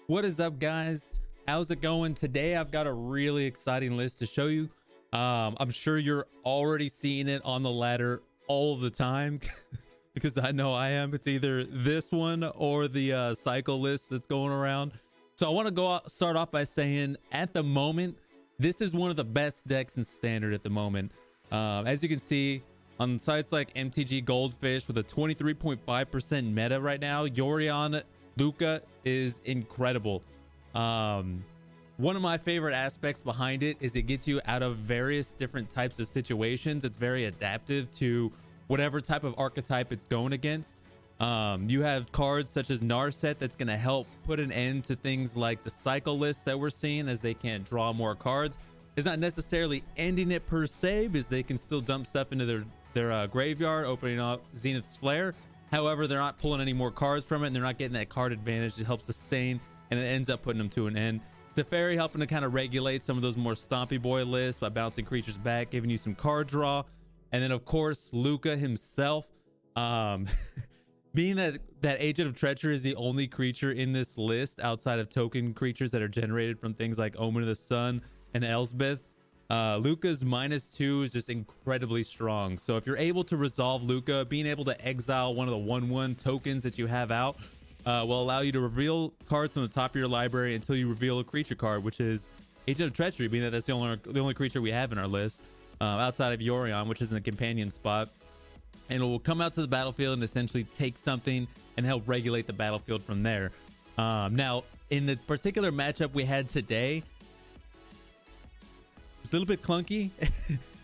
What is up, guys? How's it going? Today I've got a really exciting list to show you. I'm sure you're already seeing it on the ladder all the time because I know I am. It's either this one or the cycle list that's going around. So I want to start off by saying at the moment, this is one of the best decks in standard at the moment. As you can see on sites like MTG Goldfish with a 23.5% meta right now, Yorion Lukka is incredible. One of my favorite aspects behind it is it gets you out of various different types of situations. It's very adaptive to whatever type of archetype it's going against. You have cards such as Narset that's going to help put an end to things like the cycle list that we're seeing, as they can't draw more cards. It's not necessarily ending it per se, because they can still dump stuff into their graveyard, opening up Zenith's Flare. However, they're not pulling any more cards from it, and they're not getting that card advantage to help sustain, and it ends up putting them to an end. Teferi helping to kind of regulate some of those more stompy boy lists by bouncing creatures back, giving you some card draw. And then, of course, Lukka himself. Being that Agent of Treachery is the only creature in this list outside of token creatures that are generated from things like Omen of the Sun and Elspeth, Lukka's -2 is just incredibly strong. So if you're able to resolve Lukka, being able to exile one of the 1/1 tokens that you have out will allow you to reveal cards from the top of your library until you reveal a creature card, which is Agent of Treachery, being that that's the only creature we have in our list outside of Yorion, which is in a companion spot. And it will come out to the battlefield and essentially take something and help regulate the battlefield from there. Now, in the particular matchup we had today, it's a little bit clunky.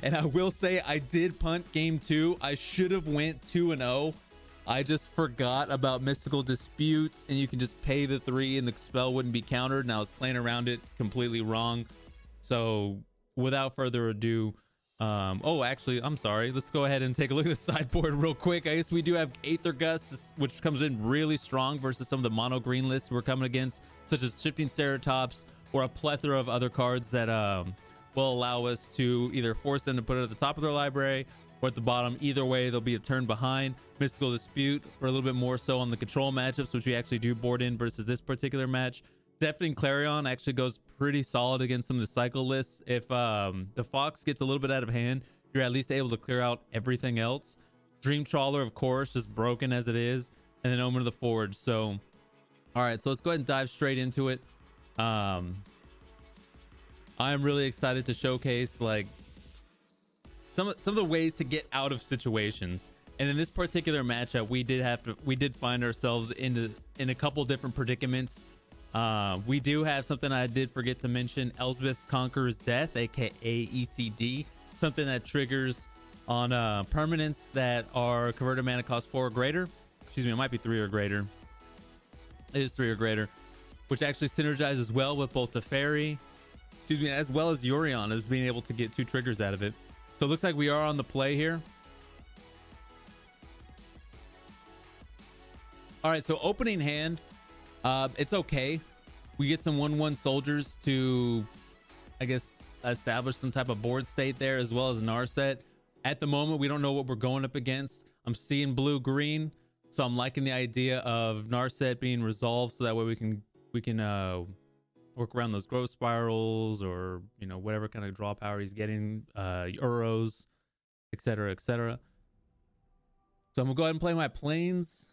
And I will say I did punt game 2. I should have went 2-0. I just forgot about Mystical Disputes, and you can just pay the 3 and the spell wouldn't be countered. And I was playing around it completely wrong. So without further ado, oh, actually, I'm sorry. Let's go ahead and take a look at the sideboard real quick. I guess we do have Aether Gust, which comes in really strong versus some of the mono green lists we're coming against, such as Shifting Ceratops or a plethora of other cards that will allow us to either force them to put it at the top of their library or at the bottom. Either way, they'll be a turn behind. Mystical Dispute, or a little bit more so on the control matchups, which we actually do board in versus this particular match. Deafening Clarion actually goes pretty solid against some of the cycle lists. If the Fox gets a little bit out of hand, you're at least able to clear out everything else. Dream Trawler, of course, just broken as it is. And then Omen of the Forge. So, all right, so let's go ahead and dive straight into it. I'm really excited to showcase like some of the ways to get out of situations. And in this particular matchup, we did find ourselves in a couple different predicaments. We do have something I did forget to mention: Elspeth's Conqueror's Death, aka ECD, something that triggers on permanents that are converted mana cost 4 or greater. Excuse me, it might be 3 or greater. It is 3 or greater, which actually synergizes well with both Teferi, excuse me, as well as Yorion, as being able to get 2 triggers out of it. So it looks like we are on the play here. All right, so opening hand, it's okay. We get some 1/1 soldiers to, I guess, establish some type of board state there, as well as Narset. At the moment, we don't know what we're going up against. I'm seeing blue-green, so I'm liking the idea of Narset being resolved, so that way we can work around those growth spirals, or whatever kind of draw power he's getting, Euros, etc., etc. So I'm gonna go ahead and play my planes.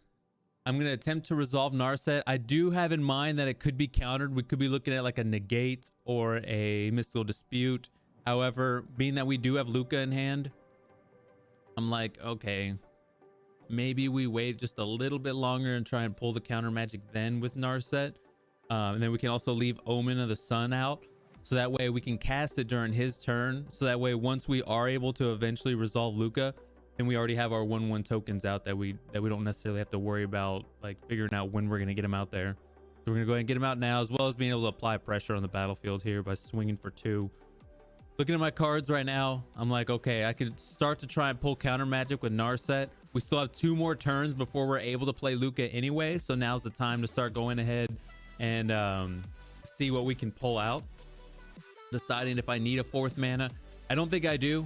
I'm going to attempt to resolve Narset. I do have in mind that it could be countered. We could be looking at like a negate or a Mystical Dispute. However, being that we do have Lukka in hand, I'm like, okay, maybe we wait just a little bit longer and try and pull the counter magic then with Narset. And then we can also leave Omen of the Sun out, so that way we can cast it during his turn. So that way, once we are able to eventually resolve Lukka, then we already have our 1/1 tokens out that we don't necessarily have to worry about like figuring out when we're going to get them out there. So we're going to go ahead and get them out now, as well as being able to apply pressure on the battlefield here by swinging for 2. Looking at my cards right now, I'm like, okay, I could start to try and pull counter magic with Narset. We still have 2 more turns before we're able to play Lukka anyway, so now's the time to start going ahead and see what we can pull out. Deciding if I need a 4th mana. I don't think I do.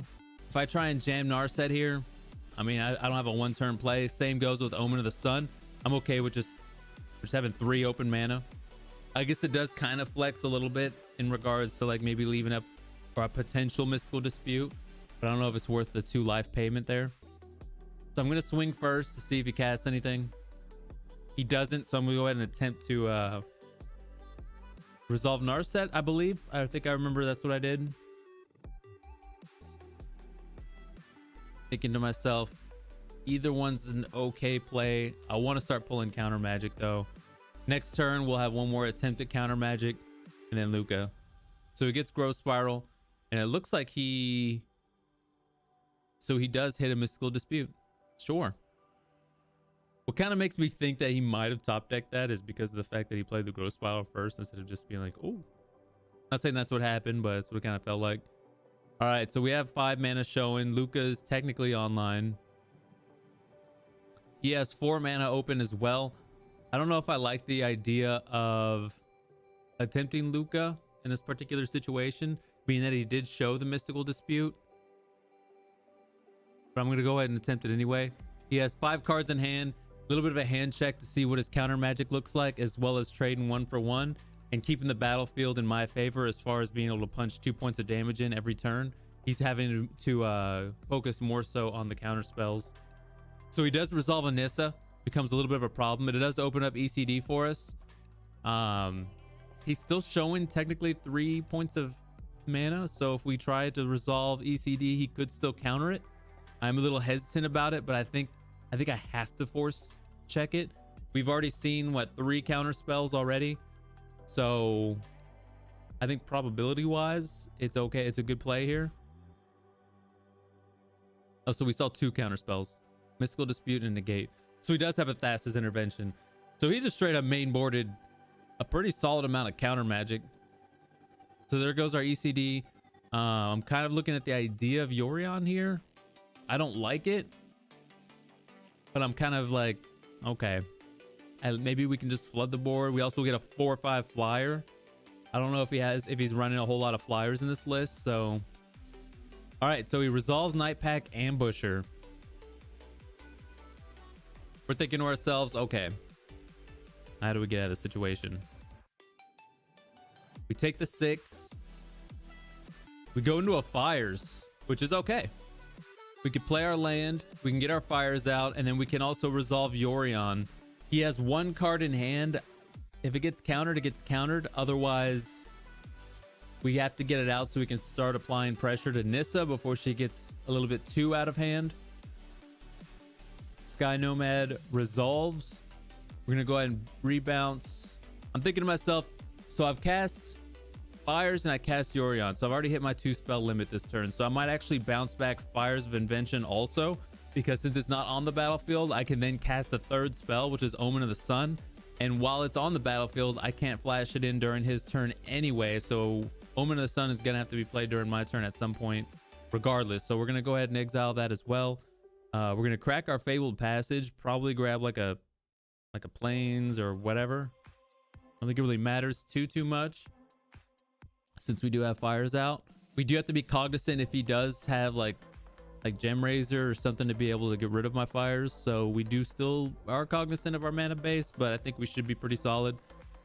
If I try and jam Narset here, I mean, I don't have a 1-turn play. Same goes with Omen of the Sun. I'm okay with just having 3 open mana. I guess it does kind of flex a little bit in regards to like maybe leaving up for a potential mystical dispute, but I don't know if it's worth the 2 life payment there. So I'm going to swing first to see if he casts anything. He doesn't, so I'm going to go ahead and attempt to resolve Narset, I believe. I think I remember that's what I did. Thinking to myself, either one's an okay play. I want to start pulling counter magic though. Next turn, we'll have one more attempt at counter magic and then Lukka. So he gets Growth Spiral, and it looks like he does hit a mystical dispute. Sure. What kind of makes me think that he might have top decked that is because of the fact that he played the Growth Spiral first instead of just being like, oh. Not saying that's what happened, but it's what it kind of felt like. All right, so we have 5 mana showing. Lukka's technically online. He has 4 mana open as well. I don't know if I like the idea of attempting Lukka in this particular situation, being that he did show the mystical dispute. But I'm going to go ahead and attempt it anyway. He has 5 cards in hand, a little bit of a hand check to see what his counter magic looks like, as well as trading 1 for 1 and keeping the battlefield in my favor as far as being able to punch 2 points of damage in every turn. He's having to focus more so on the counter spells. So he does resolve a Nissa. Becomes a little bit of a problem, but it does open up ECD for us. He's still showing technically 3 points of mana, so if we try to resolve ECD, he could still counter it. I'm a little hesitant about it, but I think I have to force check it. We've already seen 3 counter spells already, so I think probability wise it's okay. It's a good play here. Oh, so we saw 2 counter spells, Mystical Dispute and Negate. So he does have a Thassa's Intervention. So he just straight up main boarded a pretty solid amount of counter magic. So there goes our ECD. I'm kind of looking at the idea of Yorion here. I don't like it, but I'm kind of like, okay, maybe we can just flood the board. We also get a 4 or 5 flyer. I don't know if he's running a whole lot of flyers in this list. So, all right. So he resolves Nightpack Ambusher. We're thinking to ourselves, okay, how do we get out of the situation? We take the 6. We go into a Fires, which is okay. We could play our land. We can get our Fires out, and then we can also resolve Yorion. He has 1 card in hand. If it gets countered, it gets countered. Otherwise, we have to get it out so we can start applying pressure to Nissa before she gets a little bit too out of hand. Sky Nomad resolves. We're gonna go ahead and rebounce. I'm thinking to myself, so I've cast Fires and I cast Yorion, so I've already hit my 2 spell limit this turn, so I might actually bounce back Fires of Invention also, because since it's not on the battlefield, I can then cast the 3rd spell, which is Omen of the Sun, and while it's on the battlefield, I can't flash it in during his turn anyway, so Omen of the Sun is gonna have to be played during my turn at some point regardless. So we're gonna go ahead and exile that as well. We're gonna crack our Fabled Passage, probably grab like a Plains or whatever. I don't think it really matters too much since we do have Fires out. We do have to be cognizant if he does have like Gem Razor or something to be able to get rid of my Fires, so we do still are cognizant of our mana base, but I think we should be pretty solid.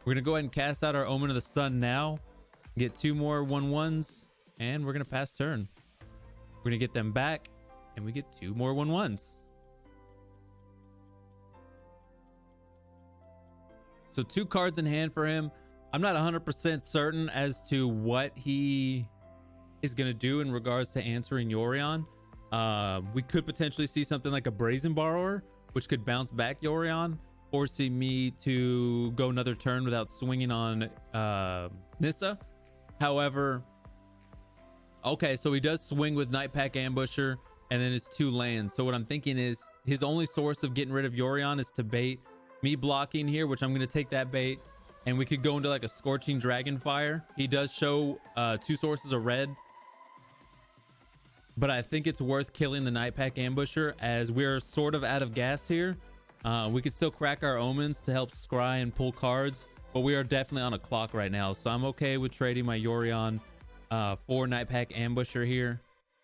We're gonna go ahead and cast out our Omen of the Sun now, get 2 more 1/1s, and we're gonna pass turn. We're gonna get them back, and we get 2 more 1/1s. So 2 cards in hand for him. I'm not 100% certain as to what he is going to do in regards to answering Yorion. We could potentially see something like a Brazen Borrower, which could bounce back Yorion, forcing me to go another turn without swinging on Nissa. However, okay, so he does swing with Nightpack Ambusher, and then it's 2 lands. So what I'm thinking is his only source of getting rid of Yorion is to bait me blocking here, which I'm going to take that bait, and we could go into like a Scorching Dragonfire. He does show 2 sources of red, but I think it's worth killing the Nightpack Ambusher as we're sort of out of gas here. We could still crack our Omens to help scry and pull cards, but we are definitely on a clock right now, so I'm okay with trading my Yorion for Nightpack Ambusher here.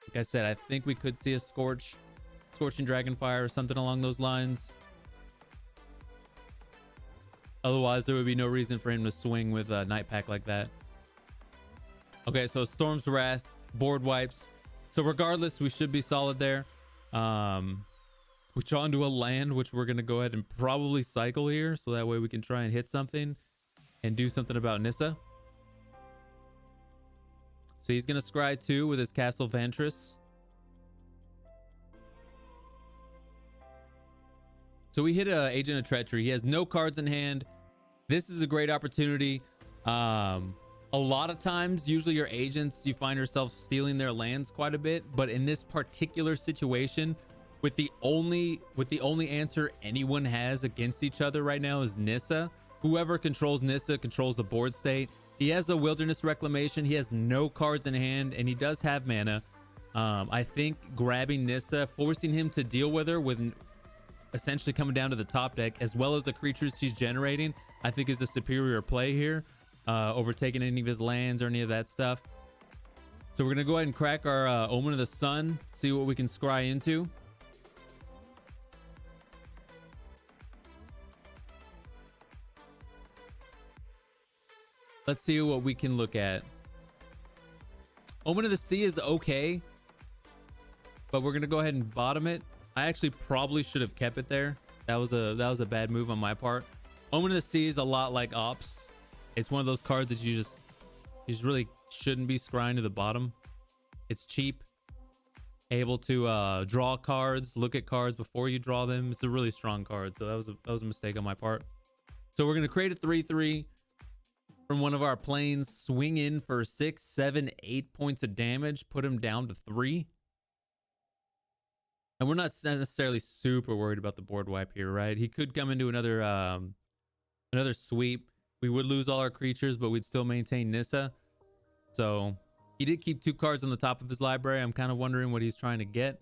Like I said, I think we could see a Scorching Dragonfire or something along those lines. Otherwise, there would be no reason for him to swing with a Night Pack like that. Okay, so Storm's Wrath, board wipes. So regardless, we should be solid there. We draw into a land, which we're going to go ahead and probably cycle here. So that way we can try and hit something and do something about Nissa. So he's going to scry 2 with his Castle Vantress. So we hit a Agent of Treachery. He has no cards in hand. This is a great opportunity. A lot of times, usually your agents, you find yourself stealing their lands quite a bit. But in this particular situation, with the only answer anyone has against each other right now is Nissa. Whoever controls Nissa controls the board state. He has a Wilderness Reclamation. He has no cards in hand, and he does have mana. I think grabbing Nissa, forcing him to deal with her with essentially coming down to the top deck, as well as the creatures she's generating, I think is a superior play here, overtaking any of his lands or any of that stuff. So we're going to go ahead and crack our Omen of the Sun, see what we can scry into. Let's see what we can look at. Omen of the Sea is okay, but we're going to go ahead and bottom it. I actually probably should have kept it there. That was a bad move on my part. Omen of the Sea is a lot like Ops. It's one of those cards that you just really shouldn't be scrying to the bottom. It's cheap, able to draw cards, look at cards before you draw them. It's a really strong card, so that was a mistake on my part. So we're gonna create a 3/3 from one of our planes, swing in for 6, 7, 8 points of damage, put him down to 3. And we're not necessarily super worried about the board wipe here, right? He could come into another sweep. We would lose all our creatures, but we'd still maintain Nissa. So he did keep 2 cards on the top of his library. I'm kind of wondering what he's trying to get.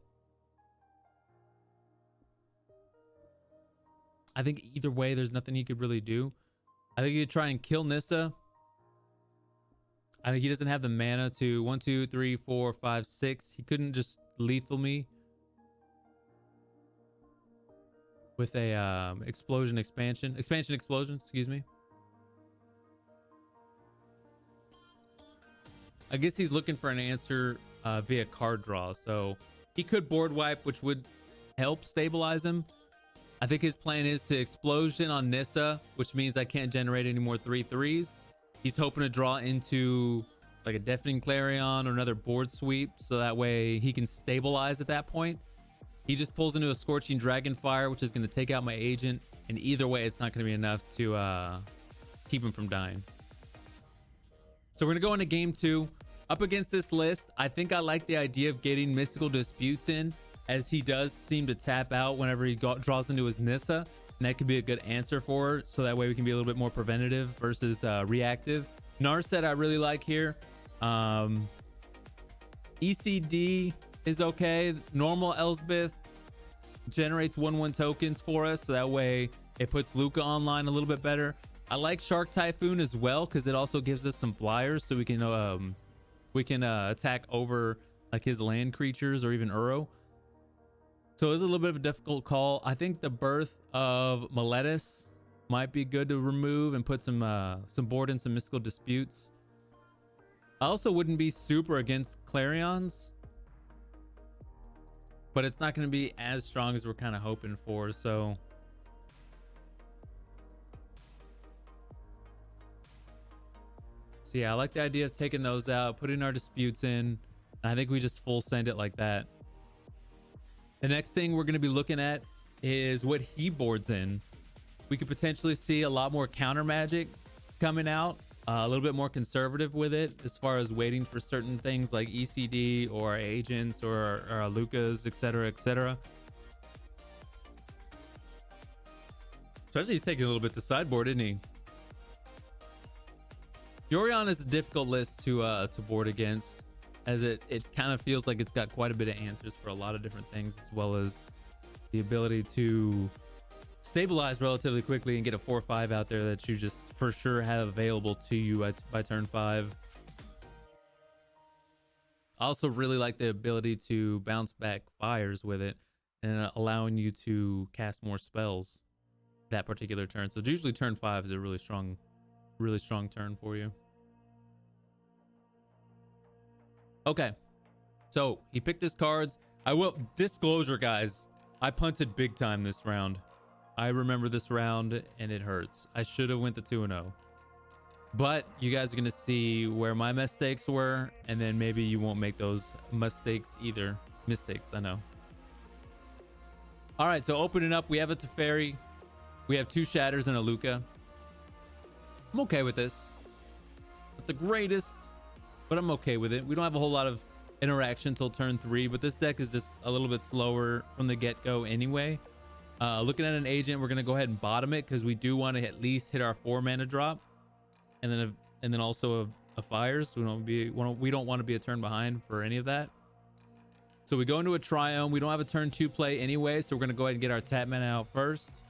I think either way, there's nothing he could really do. I think he could try and kill Nissa. I think he doesn't have the mana to 1, 2, 3, 4, 5, 6. He couldn't just lethal me with a explosion, excuse me. I guess he's looking for an answer via card draw. So he could board wipe, which would help stabilize him. I think his plan is to explosion on Nissa, which means I can't generate any more 3/3s. He's hoping to draw into like a Deafening Clarion or another board sweep, so that way he can stabilize at that point. He just pulls into a Scorching Dragonfire, which is going to take out my agent, and either way, it's not going to be enough to keep him from dying. So we're going to go into game 2. Up against this list, I think I like the idea of getting Mystical Disputes in, as he does seem to tap out whenever he draws into his Nissa, and that could be a good answer for her, so that way we can be a little bit more preventative versus reactive. Narset I really like here. ECD is okay. Normal Elspeth generates 1/1 tokens for us, so that way it puts Lukka online a little bit better. I like Shark Typhoon as well, because it also gives us some flyers, so we can attack over like his land creatures or even Uro. So it's a little bit of a difficult call. I think the Birth of Meletis might be good to remove and put some board in some Mystical Disputes. I also wouldn't be super against Clarions, but it's not going to be as strong as we're kind of hoping for. So yeah, I like the idea of taking those out, putting our disputes in, and I think we just full send it like that. The next thing we're going to be looking at is what he boards in. We could potentially see a lot more counter magic coming out, a little bit more conservative with it as far as waiting for certain things like ECD or agents or Lukkas, etc., etc. Especially he's taking a little bit to sideboard, isn't he? Yorion is a difficult list to board against, as it kind of feels like it's got quite a bit of answers for a lot of different things, as well as the ability to stabilize relatively quickly and get a 4/5 out there that you just for sure have available to you by turn 5. I also really like the ability to bounce back fires with it and allowing you to cast more spells. that particular turn. So usually turn 5 is a really strong turn for you. Okay, so he picked his cards. I will disclosure, guys, I punted big time this round. I remember this round and it hurts. I should have went to 2-0, but you guys are gonna see where my mistakes were, and then maybe you won't make those mistakes either. I know. All right, so opening up, we have a Teferi, we have 2 Shatters and a Lukka. I'm okay with this. Not the greatest, but I'm okay with it. We don't have a whole lot of interaction till turn 3, but this deck is just a little bit slower from the get-go anyway. Looking at an agent, we're gonna go ahead and bottom it because we do want to at least hit our 4 mana drop, and then also a fires. We don't want to be a turn behind for any of that. So we go into a Triome. We don't have a turn 2 play anyway, so we're gonna go ahead and get our tap mana out first.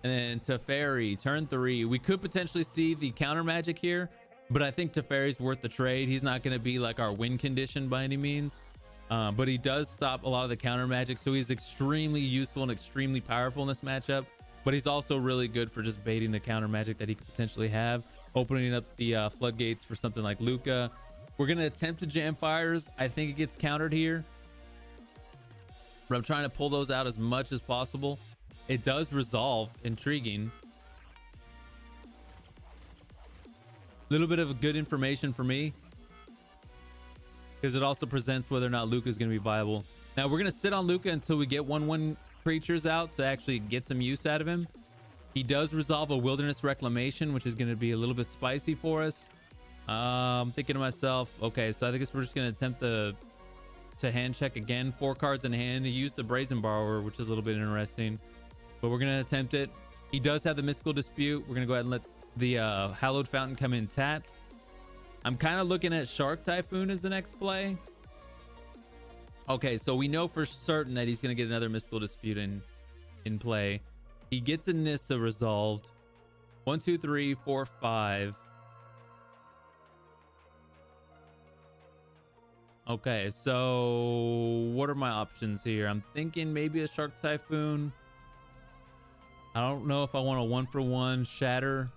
And then Teferi, turn 3. We could potentially see the counter magic here, but I think Teferi's worth the trade. He's not going to be like our win condition by any means, but he does stop a lot of the counter magic, so he's extremely useful and extremely powerful in this matchup. But he's also really good for just baiting the counter magic that he could potentially have, opening up the floodgates for something like Lukka. We're going to attempt to jam fires. I think it gets countered here, but I'm trying to pull those out as much as possible. It does resolve. Intriguing. Little bit of good information for me, because it also presents whether or not Lukka is going to be viable. Now we're going to sit on Lukka until we get 1/1 creatures out to actually get some use out of him. He does resolve a Wilderness Reclamation, which is going to be a little bit spicy for us. I'm thinking to myself, okay, so I guess we're just going to attempt to hand check again. 4 cards in hand. He used the Brazen Borrower, which is a little bit interesting, but we're going to attempt it. He does have the Mystical Dispute. We're going to go ahead and let the Hallowed Fountain come in tapped. I'm kind of looking at Shark Typhoon as the next play. Okay, so we know for certain that he's going to get another Mystical Dispute in play. He gets a Nissa resolved. 1, 2, 3, 4, 5. Okay, so what are my options here? I'm thinking maybe a Shark Typhoon. I don't know if I want a 1-for-1 Shatter.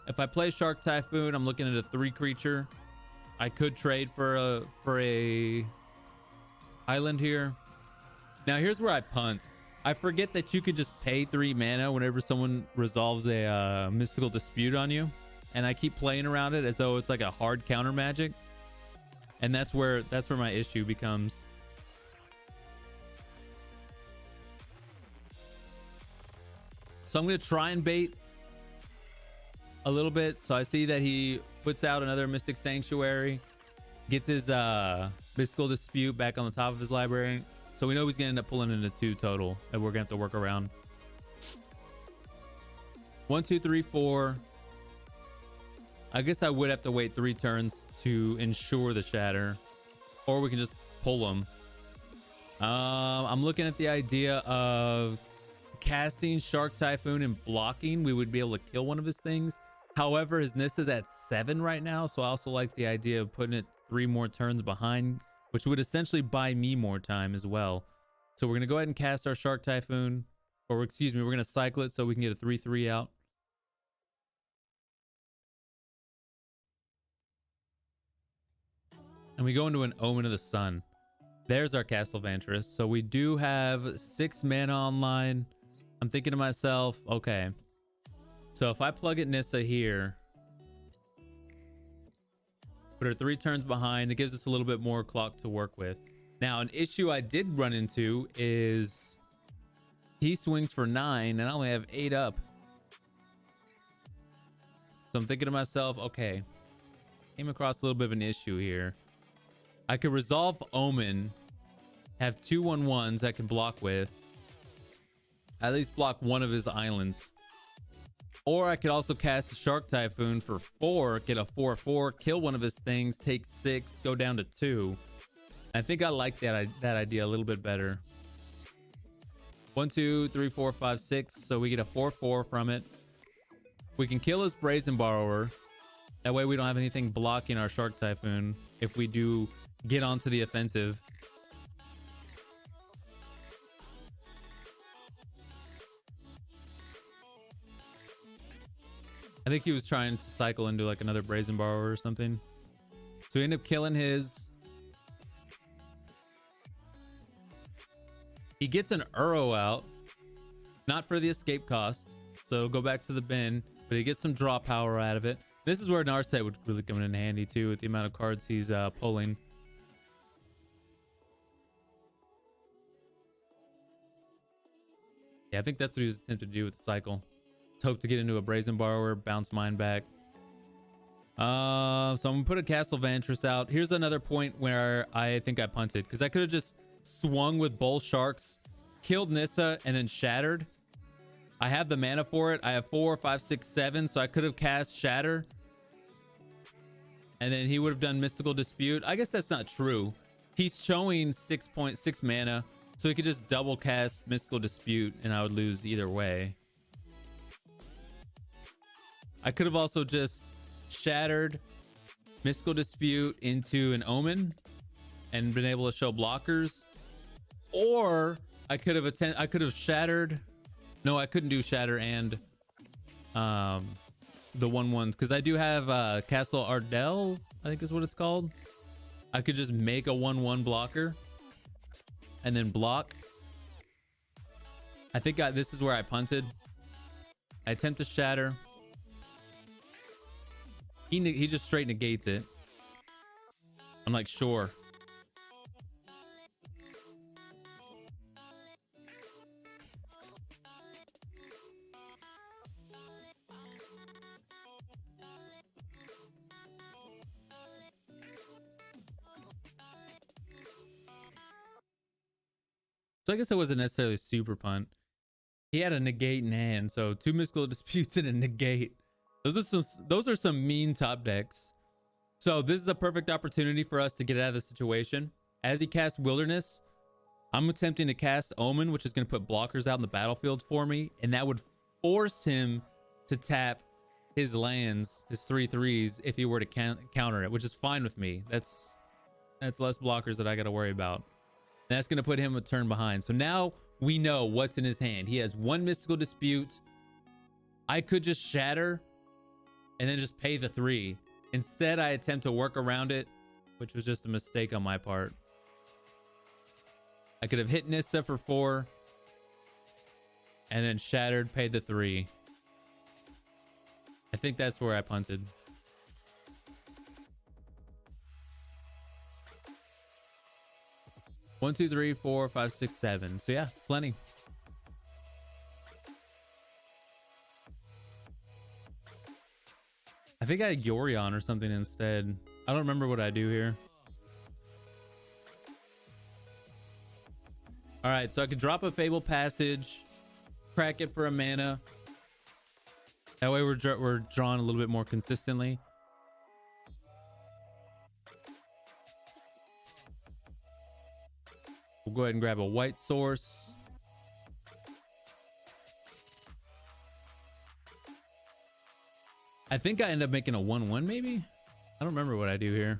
If I play Shark Typhoon, I'm looking at a 3 creature. I could trade for a island here. Now here's where I punt. I forget that you could just pay 3 mana whenever someone resolves a Mystical Dispute on you, and I keep playing around it as though it's like a hard counter magic, and that's where my issue becomes. So I'm going to try and bait a little bit. So I see that he puts out another Mystic Sanctuary, gets his Mystical Dispute back on the top of his library. So we know he's going to end up pulling into 2 total that we're going to have to work around. 1, 2, 3, 4. I guess I would have to wait 3 turns to ensure the Shatter, or we can just pull him. I'm looking at the idea of casting Shark Typhoon and blocking. We would be able to kill one of his things. However, his Nissa's at 7 right now, so I also like the idea of putting it 3 more turns behind, which would essentially buy me more time as well. So we're going to go ahead and cast our Shark Typhoon, or excuse me, we're going to cycle it so we can get a 3/3 out. And we go into an Omen of the Sun. There's our Castle Vantress. So we do have 6 mana online. I'm thinking to myself, okay, so if I plug it Nissa here, put her 3 turns behind, it gives us a little bit more clock to work with. Now, an issue I did run into is he swings for 9 and I only have 8 up. So I'm thinking to myself, okay, came across a little bit of an issue here. I could resolve Omen, have 2 1/1s I can block with, at least block one of his islands. Or I could also cast a Shark Typhoon for 4, get a 4/4, kill one of his things, take 6, go down to 2. I think I like that idea a little bit better. 1, 2, 3, 4, 5, 6. So we get a 4/4 from it. We can kill his Brazen Borrower. That way we don't have anything blocking our Shark Typhoon if we do get onto the offensive. I think he was trying to cycle into like another Brazen Borrower or something. So we end up killing his. He gets an Uro out, not for the escape cost, so it'll go back to the bin, but he gets some draw power out of it. This is where Narset would really come in handy too, with the amount of cards he's pulling. Yeah, I think that's what he was attempting to do with the cycle. Let's hope to get into a Brazen Borrower, bounce mine back. So I'm gonna put a Castle Vantress out. Here's another point where I think I punted, because I could have just swung with both sharks, killed Nissa, and then shattered. I have the mana for it. I have 4, 5, 6, 7, so I could have cast Shatter, and then he would have done Mystical Dispute. I guess that's not true. He's showing 6.6 mana, so he could just double cast Mystical Dispute, and I would lose either way. I could have also just shattered Mystical Dispute into an Omen and been able to show blockers, or I could have shattered. No, I couldn't do Shatter and the 1/1s, because I do have Castle Ardenvale, I think is what it's called. I could just make a 1/1 blocker and then block. I think this is where I punted. I attempt to shatter. He just straight negates it. I'm like, sure. So I guess it wasn't necessarily super punt. He had a negate in hand, so 2 Mystical Disputes and a negate. Those are some mean top decks. So this is a perfect opportunity for us to get out of the situation. As he casts Wilderness, I'm attempting to cast Omen, which is going to put blockers out in the battlefield for me, and that would force him to tap his lands, his 3/3s, if he were to counter it, which is fine with me. That's less blockers that I got to worry about. And that's going to put him a turn behind. So now we know what's in his hand. He has 1 Mystical Dispute. I could just shatter and then just pay the 3. Instead, I attempt to work around it, which was just a mistake on my part. I could have hit Nissa for 4 and then shattered, paid the 3. I think that's where I punted. One, 2, 3, 4, 5, 6, 7. So yeah, plenty. I think I had Yorion or something instead. I don't remember what I do here. All right, so I could drop a Fable Passage, crack it for a mana. That way we're drawing a little bit more consistently. We'll go ahead and grab a white source. I think I end up making a 1/1 maybe? I don't remember what I do here.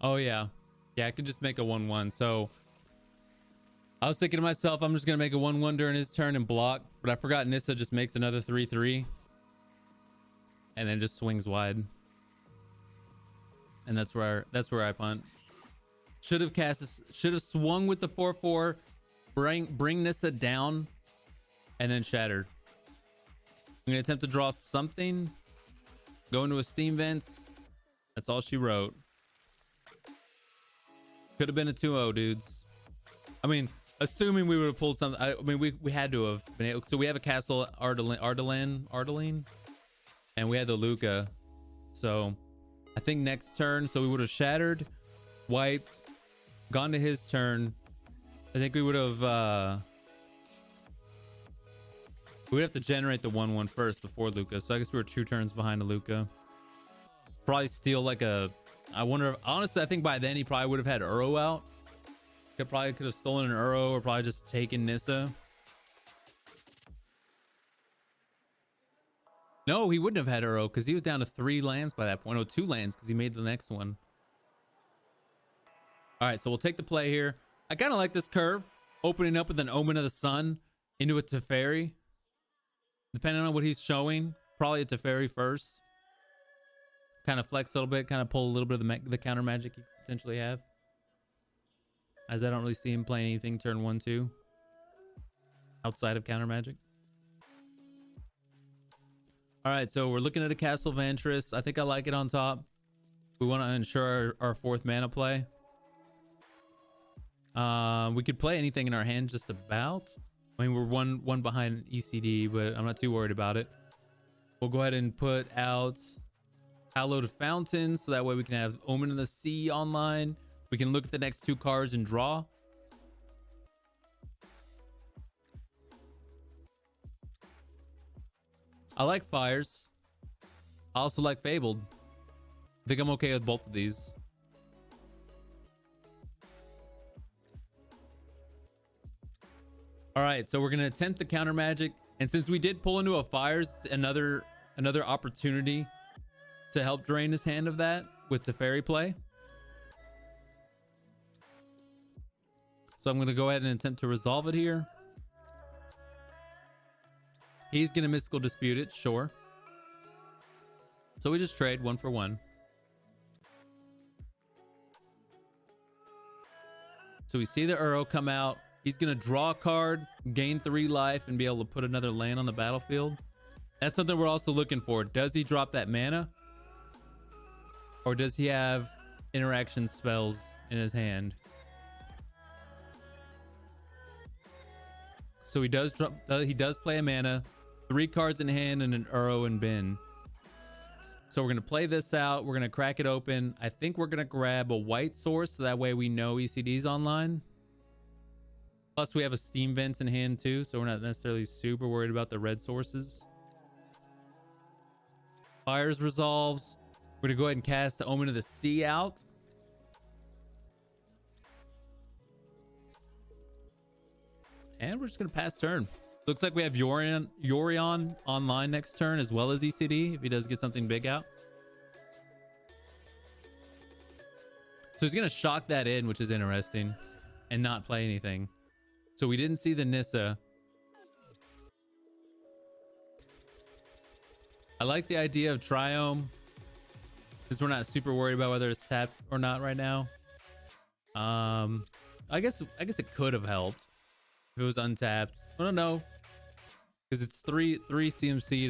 Oh yeah. Yeah, I could just make a 1/1. So I was thinking to myself, I'm just gonna make a 1/1 during his turn and block, but I forgot Nissa just makes another 3/3 and then just swings wide. And that's where I punt. Should have swung with the 4/4, bring Nissa down, and then shattered. I'm gonna attempt to draw something. Go into a Steam Vents. That's all she wrote. Could have been a 2-0, dudes. I mean, assuming we would have pulled something. I mean, we had to have been able. So we have a Castle Ardenvale, and we had the Lukka. So I think next turn, so we would have shattered, wiped, gone to his turn. I think we would have. We'd have to generate the 1/1 first before Lukka. So I guess we were 2 turns behind the Lukka. Probably steal like a. I wonder. Honestly, I think by then he probably would have had Uro out. Could have stolen an Uro or probably just taken Nissa. No, he wouldn't have had Uro because he was down to 3 lands by that point. Oh, 2 lands because he made the next one. All right, so we'll take the play here. I kind of like this curve, opening up with an Omen of the Sun into a Teferi. Depending on what he's showing, probably a Teferi first. Kind of flex a little bit, kind of pull a little bit of the counter magic you potentially have. As I don't really see him playing anything turn 1-2 outside of counter magic. All right, so we're looking at a Castle Vantress. I think I like it on top. We want to ensure our 4th mana play. We could play anything in our hand just about. I mean, we're one behind ECD, but I'm not too worried about it. We'll go ahead and put out Hallowed Fountain, so that way we can have Omen of the Sea online. We can look at the next 2 cards and draw. I like Fires. I also like Fabled. I think I'm okay with both of these. All right, so we're gonna attempt the counter magic, and since we did pull into a Fires, another opportunity to help drain his hand of that with Teferi play. So I'm gonna go ahead and attempt to resolve it here. He's gonna Mystical Dispute it, sure. So we just trade 1 for 1. So we see the Uro come out. He's gonna draw a card, gain 3 life, and be able to put another land on the battlefield. That's something we're also looking for. Does he drop that mana? Or does he have interaction spells in his hand? So he does drop. He does play a mana, 3 cards in hand, and an Uro in bin. So we're gonna play this out. We're gonna crack it open. I think we're gonna grab a white source so that way we know ECD's online. Plus we have a Steam Vents in hand too, so we're not necessarily super worried about the red sources. Fires resolves. We're gonna go ahead and cast the Omen of the Sea out. And we're just gonna pass turn. Looks like we have Yorion online next turn as well as ECD if he does get something big out. So he's gonna shock that in, which is interesting, and not play anything. So we didn't see the Nissa. I like the idea of Triome, because we're not super worried about whether it's tapped or not right now. I guess it could have helped if it was untapped. I don't know, because it's three CMC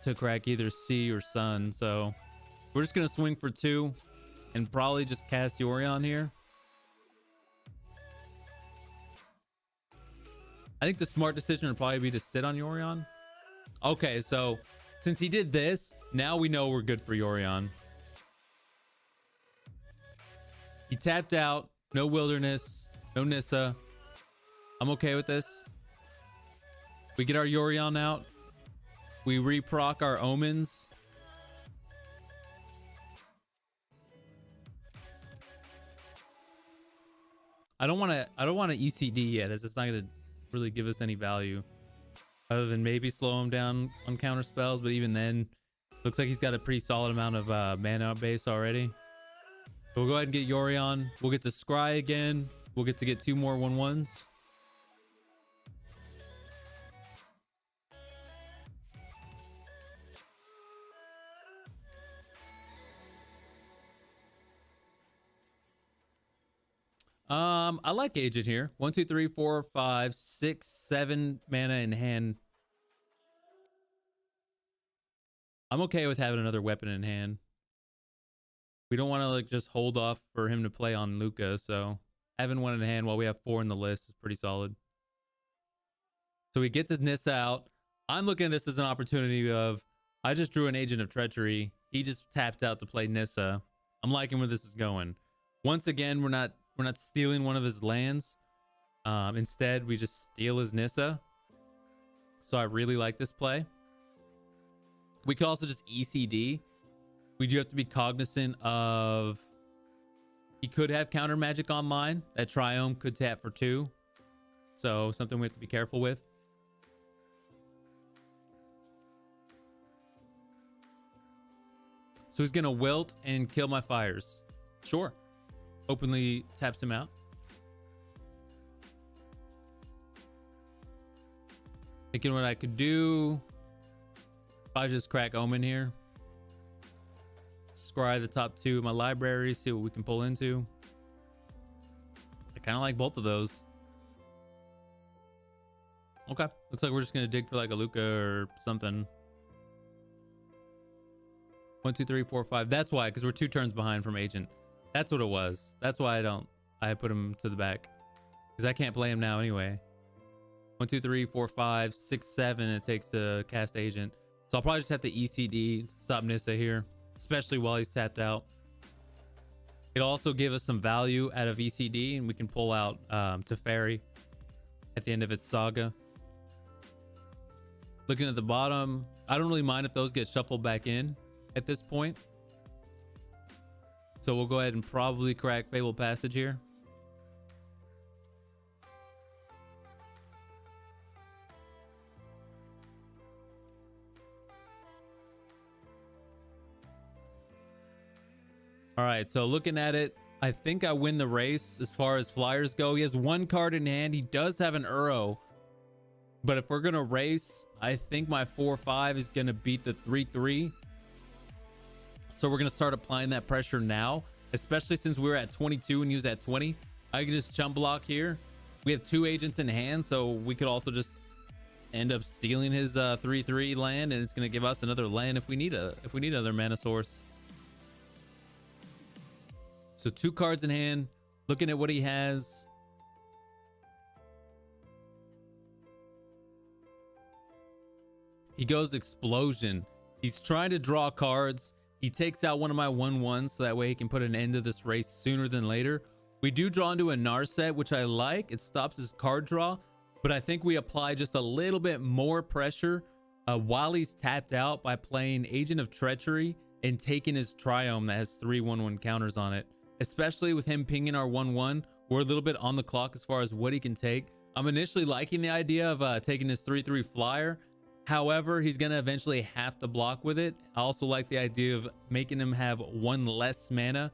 to crack either sea or sun. So we're just gonna swing for 2 and probably just cast Yorion here. I think the smart decision would probably be to sit on Yorion. Okay, so since he did this, now we know we're good for Yorion. He tapped out, no Wilderness, no Nissa. I'm okay with this. We get our Yorion out. We reproc our Omens. I don't want to ECD yet, as it's not going to really give us any value other than maybe slow him down on counter spells, but even then looks like he's got a pretty solid amount of mana base already. So we'll go ahead and get Yorion. We'll get to Scry again. We'll get to get 2 more 1/1s. I like Agent here. 1, 2, 3, 4, 5, 6, 7 mana in hand. I'm okay with having another weapon in hand. We don't want to like just hold off for him to play on Lukka, so having 1 in hand while we have 4 in the list is pretty solid. So he gets his Nissa out. I'm looking at this as an opportunity of, I just drew an Agent of Treachery. He just tapped out to play Nissa. I'm liking where this is going. Once again, we're not stealing one of his lands. Instead, we just steal his Nissa. So I really like this play. We could also just ECD. We do have to be cognizant of, he could have counter magic online. That Triome could tap for 2. So something we have to be careful with. So he's gonna wilt and kill my fires. Sure. Openly taps him out. Thinking what I could do. If I just crack Omen here. Scry the top 2 of my library, see what we can pull into. I kind of like both of those. Okay. Looks like we're just going to dig for like a Lukka or something. 1, 2, 3, 4, 5. That's why, because we're 2 turns behind from Agent. That's what it was. That's why I put him to the back. Because I can't play him now anyway. 1, 2, 3, 4, 5, 6, 7. It takes to cast Agent. So I'll probably just have to ECD to stop Nissa here. Especially while he's tapped out. It'll also give us some value out of ECD. And we can pull out Teferi at the end of its saga. Looking at the bottom. I don't really mind if those get shuffled back in at this point. So we'll go ahead and probably crack Fabled Passage here. All right, so looking at it, I think I win the race as far as flyers go. He has 1 card in hand. He does have an Uro. But if we're going to race, I think my 4-5 is going to beat the 3-3. So we're going to start applying that pressure now, especially since we were at 22 and he was at 20. I can just chump block here. We have 2 agents in hand, so we could also just end up stealing his 3-3 land, and it's going to give us another land if we need another mana source. So 2 cards in hand. Looking at what he has. He goes Explosion. He's trying to draw cards. He takes out one of my 1/1s so that way he can put an end to this race sooner than later. We do draw into a Narset, which I like. It stops his card draw, but I think we apply just a little bit more pressure while he's tapped out by playing Agent of Treachery and taking his Triome that has 3 1/1 counters on it. Especially with him pinging our 1/1, we're a little bit on the clock as far as what he can take. I'm initially liking the idea of taking his 3/3 flyer. However, he's going to eventually have to block with it. I also like the idea of making him have 1 less mana.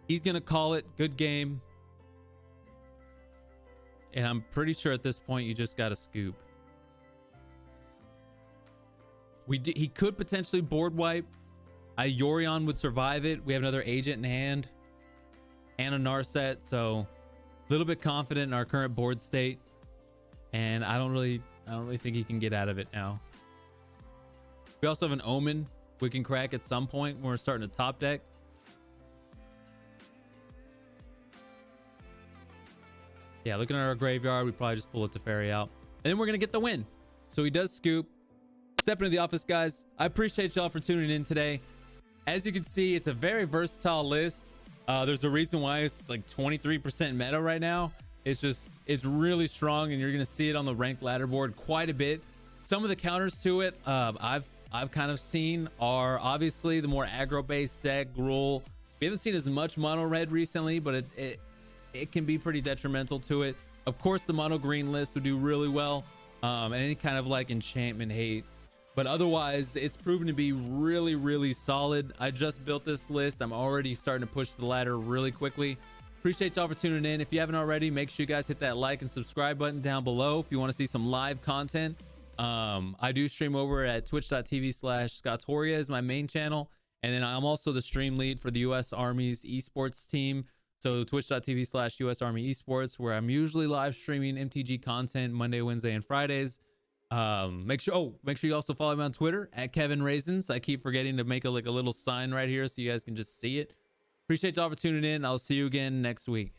He's going to call it. Good game. And I'm pretty sure at this point you just got to scoop. He could potentially board wipe. Yorion would survive it. We have another agent in hand. And a Narset, so a little bit confident in our current board state, and I don't really think he can get out of it now. We also have an Omen we can crack at some point when we're starting to top deck. Yeah, looking at our graveyard, we probably just pull a Teferi out, and then we're gonna get the win. So he does scoop. Step into the office, guys. I appreciate y'all for tuning in today. As you can see, it's a very versatile list. There's a reason why it's like 23% meta right now. It's really strong, and you're going to see it on the ranked ladder board quite a bit. Some of the counters to it I've kind of seen are obviously the more aggro based deck, Gruul. We haven't seen as much mono red recently, but it can be pretty detrimental to it. Of course, the mono green list would do really well, and any kind of like enchantment hate. But otherwise, it's proven to be really, really solid. I just built this list. I'm already starting to push the ladder really quickly. Appreciate y'all for tuning in. If you haven't already, make sure you guys hit that like and subscribe button down below if you want to see some live content. I do stream over at twitch.tv/Scottoria is my main channel. And then I'm also the stream lead for the U.S. Army's esports team. So twitch.tv/US Army Esports, where I'm usually live streaming MTG content Monday, Wednesday, and Fridays. Make sure you also follow me on Twitter at Kevin Raisins. I keep forgetting to make a little sign right here so you guys can just see it. Appreciate y'all for tuning in. I'll see you again next week.